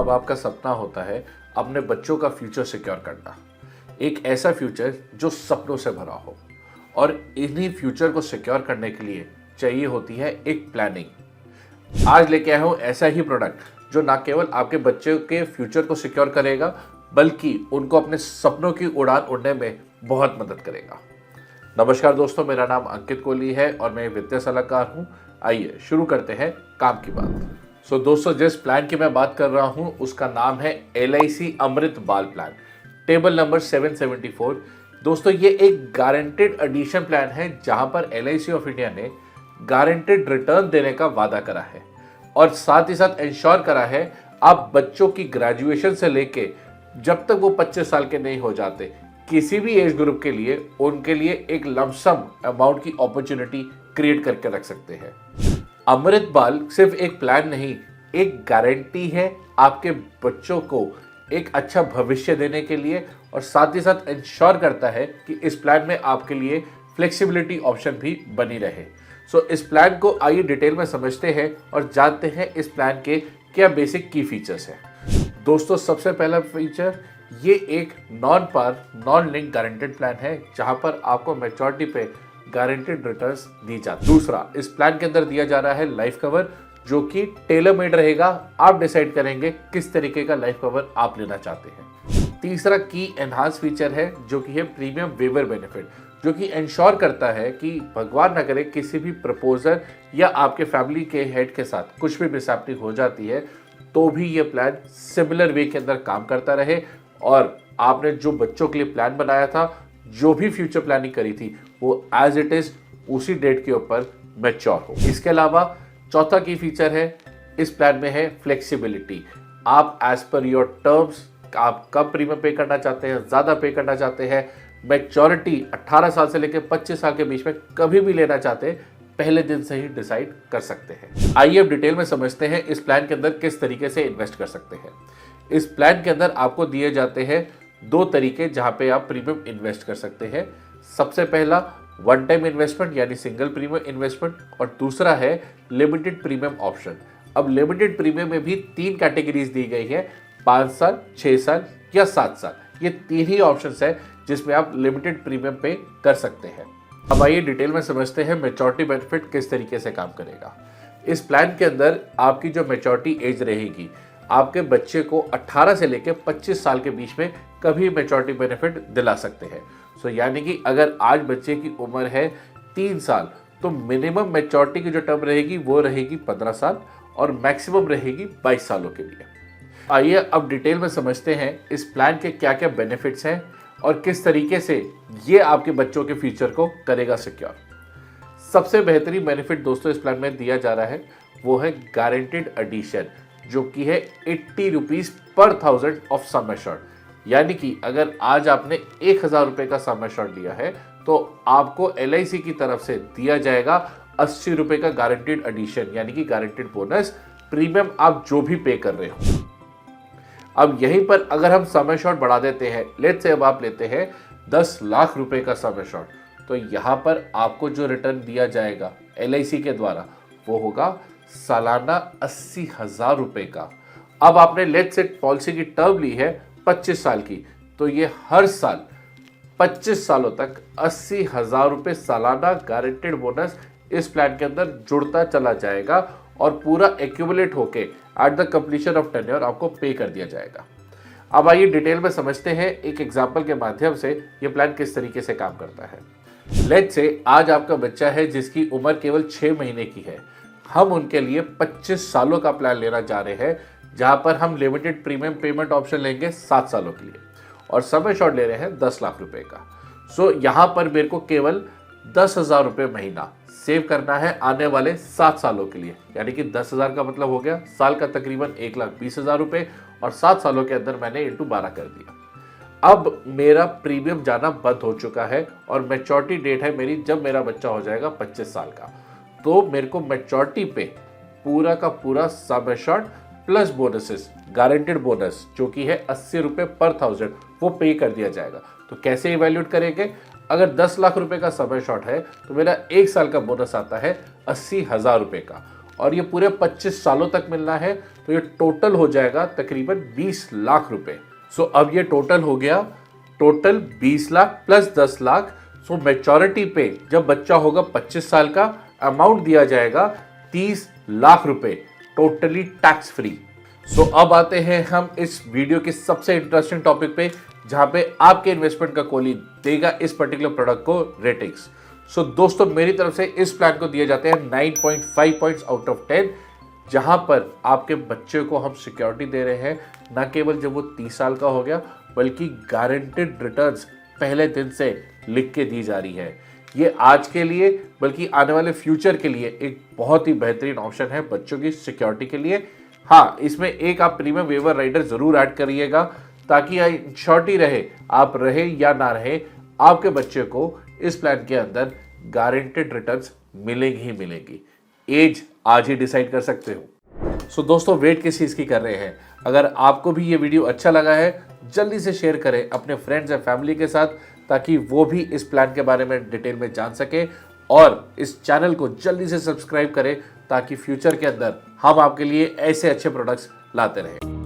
बाप का सपना होता है अपने बच्चों का फ्यूचर सिक्योर करना, एक ऐसा फ्यूचर जो सपनों से भरा हो। और इन्हीं फ्यूचर को सिक्योर करने के लिए चाहिए होती है एक प्लानिंग। आज लेके आया हूं ऐसा ही प्रोडक्ट जो ना केवल आपके बच्चों के फ्यूचर को सिक्योर करेगा बल्कि उनको अपने सपनों की उड़ान उड़ने में बहुत मदद करेगा। नमस्कार दोस्तों, मेरा नाम अंकित कोहली है और मैं वित्तीय सलाहकार हूं। आइए शुरू करते हैं काम की बात। दोस्तों, जिस प्लान की मैं बात कर रहा हूं उसका नाम है LIC अमृत बाल प्लान, टेबल नंबर 774। दोस्तों, ये एक गारंटेड एडिशन प्लान है जहां पर LIC ऑफ इंडिया ने गारंटेड रिटर्न देने का वादा करा है और साथ ही साथ इंश्योर करा है आप बच्चों की ग्रेजुएशन से लेके जब तक वो 25 साल के नहीं हो जाते किसी भी एज ग्रुप के लिए उनके लिए एक लमसम अमाउंट की अपॉर्चुनिटी क्रिएट करके रख सकते हैं। अमृत बाल सिर्फ एक प्लान नहीं, एक गारंटी है आपके बच्चों को एक अच्छा भविष्य देने के लिए और साथ ही साथ इंश्योर करता है कि इस प्लान में आपके लिए फ्लेक्सिबिलिटी ऑप्शन भी बनी रहे। इस प्लान को आइए डिटेल में समझते हैं और जानते हैं इस प्लान के क्या बेसिक की फीचर्स हैं। दोस्तों, सबसे पहला फीचर, ये एक नॉन पार नॉन लिंक गारंटेड प्लान है जहां पर आपको मैच्योरिटी पे गारंटेड रिटर्न्स दी जाती है। दूसरा, इस प्लान के अंदर दिया जा रहा है लाइफ कवर जो कि टेलर मेड रहेगा। आप डिसाइड करेंगे किस तरीके का लाइफ कवर आप लेना चाहते हैं। तीसरा की एनहांस फीचर है जो कि है प्रीमियम वेवर बेनिफिट, जो कि इंश्योर करता है कि भगवान न करे किसी भी प्रपोजर या आपके फैमिली के हेड के साथ कुछ भी मिसहैपनिंग हो जाती है तो भी ये प्लान सिमिलर वे के अंदर काम करता रहे और आपने जो बच्चों के लिए प्लान बनाया था, जो भी फ्यूचर प्लानिंग करी थी, वो एज इट इज उसी डेट के ऊपर मैच्योर हो। इसके अलावा चौथा की फीचर है इस प्लान में है फ्लेक्सिबिलिटी। आप एज पर योर टर्म्स आप कब प्रीमियम पे करना चाहते हैं, ज़्यादा पे करना चाहते हैं, मैच्योरिटी 18 साल से लेकर 25 साल के बीच में कभी भी लेना चाहते हैं, पहले दिन से ही डिसाइड कर सकते हैं। आइए अब डिटेल में समझते हैं इस प्लान के अंदर किस तरीके से इन्वेस्ट कर सकते हैं। इस प्लान के अंदर आपको दिए जाते हैं दो तरीके जहां पे आप प्रीमियम इन्वेस्ट कर सकते हैं। सबसे पहला वन टाइम इन्वेस्टमेंट यानी सिंगल प्रीमियम इन्वेस्टमेंट और दूसरा है लिमिटेड प्रीमियम ऑप्शन। अब लिमिटेड प्रीमियम में भी 3 कैटेगरीज दी गई है, 5 साल, 6 साल या 7 साल। ये 3 ही ऑप्शन है जिसमें आप लिमिटेड प्रीमियम पे कर सकते हैं। अब आइए डिटेल में समझते हैं मैच्योरिटी बेनिफिट किस तरीके से काम करेगा। इस प्लान के अंदर आपकी जो मैच्योरिटी एज रहेगी, आपके बच्चे को 18 से लेकर 25 साल के बीच में कभी मैच्योरिटी बेनिफिट दिला सकते हैं। यानी कि अगर आज बच्चे की उम्र है 3 साल तो मिनिमम मैच्योरिटी की जो टर्म रहेगी वो रहेगी 15 साल और मैक्सिमम रहेगी 22 सालों के लिए। आइए अब डिटेल में समझते हैं इस प्लान के क्या क्या बेनिफिट्स हैं और किस तरीके से ये आपके बच्चों के फ्यूचर को करेगा सिक्योर। सबसे बेहतरीन बेनिफिट दोस्तों इस प्लान में दिया जा रहा है वो है गारंटेड एडिशन, जो कि है 80 rupees per 1000 of sum assured. यानी कि अगर आज आपने 1000 रुपए का सम एश्योर्ड लिया है तो आपको LIC की तरफ से दिया जाएगा 80 रुपए का गारंटेड एडिशन यानी कि गारंटेड बोनस, प्रीमियम आप जो भी पे कर रहे हो। अब यहीं पर अगर हम सम एश्योर्ड बढ़ा देते हैं, लेट्स से अब आप लेते हैं 10 लाख रुपए का सम एश्योर्ड, तो यहां पर आपको जो रिटर्न दिया जाएगा LIC के द्वारा वो होगा सालाना 80,000 रुपए का। अब आपने लेट्स से पॉलिसी की टर्म ली है 25 साल की, तो ये हर साल 25 सालों तक 80,000 रुपए सालाना गारंटेड बोनस इस प्लान के अंदर जुड़ता चला जाएगा और पूरा एक्यूमुलेट होके at the completion of tenure आपको पे कर दिया जाएगा। अब आइए डिटेल में समझते हैं एक एग्जांपल के माध्यम से ये प्लान किस तरीके से काम करता है। लेट्स से आज आपका बच्चा है जिसकी उम्र केवल 6 महीने की है। हम उनके लिए 25 सालों का प्लान लेना चाह रहे हैं जहां पर हम लिमिटेड प्रीमियम पेमेंट ऑप्शन लेंगे 7 सालों के लिए और सम एश्योर्ड ले रहे हैं 10 लाख रुपए का। यहां पर मेरे को केवल 10,000 रुपए महीना सेव करना है आने वाले 7 सालों के लिए। यानी कि 10,000 का मतलब हो गया साल का तकरीबन 1,20,000 रुपए और 7 सालों के अंदर मैंने इंटू 12 कर दिया। अब मेरा प्रीमियम जाना बंद हो चुका है और मैच्योरिटी डेट है मेरी जब मेरा बच्चा हो जाएगा 25 साल का, तो मेरे को मैच्योरिटी पे पूरा का पूरा sum assured plus bonuses, guaranteed bonus जो कि है 80 रुपए पर 1000 वो पे कर दिया जाएगा। तो कैसे इवैल्यूएट करेंगे, अगर 10 लाख रुपए का सम एश्योर्ड है तो मेरा 1 साल का बोनस आता है 80,000 रुपए का और ये पूरे 25 सालों तक मिलना है। तो ये टोटल हो जाएगा तकरीबन 20 लाख रुपए। सो अब ये टोटल हो गया, टोटल 20 लाख प्लस 10 लाख। सो मैच्योरिटी पे जब बच्चा होगा 25 साल का, अमाउंट दिया जाएगा 30 लाख रुपए, टोटली टैक्स फ्री। सो अब आते हैं हम इस वीडियो के सबसे इंटरेस्टिंग टॉपिक पे, जहां पे आपके इन्वेस्टमेंट का कोली देगा इस पर्टिकुलर प्रोडक्ट को रेटिंग्स। सो दोस्तों मेरी तरफ से इस प्लान को दिए जाते हैं 9.5 पॉइंट्स आउट ऑफ 10, जहां पर आपके बच्चे को हम सिक्योरिटी दे रहे हैं, न केवल जब वो 30 साल का हो गया, बल्कि गारंटेड रिटर्न्स पहले दिन से लिख के दी जा रही है। ये आज के लिए बल्कि आने वाले फ्यूचर के लिए एक बहुत ही बेहतरीन ऑप्शन है बच्चों की सिक्योरिटी के लिए। हाँ, इसमें एक आप प्रीमियम वेवर राइडर जरूर ऐड करिएगा, ताकि इंश्योरिटी रहे, आप रहे या ना रहे, आपके बच्चे को इस प्लान के अंदर गारंटेड रिटर्न्स मिलेंगी ही मिलेंगी। एज आज ही डिसाइड कर सकते हो। सो दोस्तों वेट किस चीज़ की कर रहे हैं? अगर आपको भी ये वीडियो अच्छा लगा है, जल्दी से शेयर करें अपने फ्रेंड्स एंड फैमिली के साथ, ताकि वो भी इस प्लान के बारे में डिटेल में जान सके, और इस चैनल को जल्दी से सब्सक्राइब करें, ताकि फ्यूचर के अंदर हम आपके लिए ऐसे अच्छे प्रोडक्ट्स लाते रहें।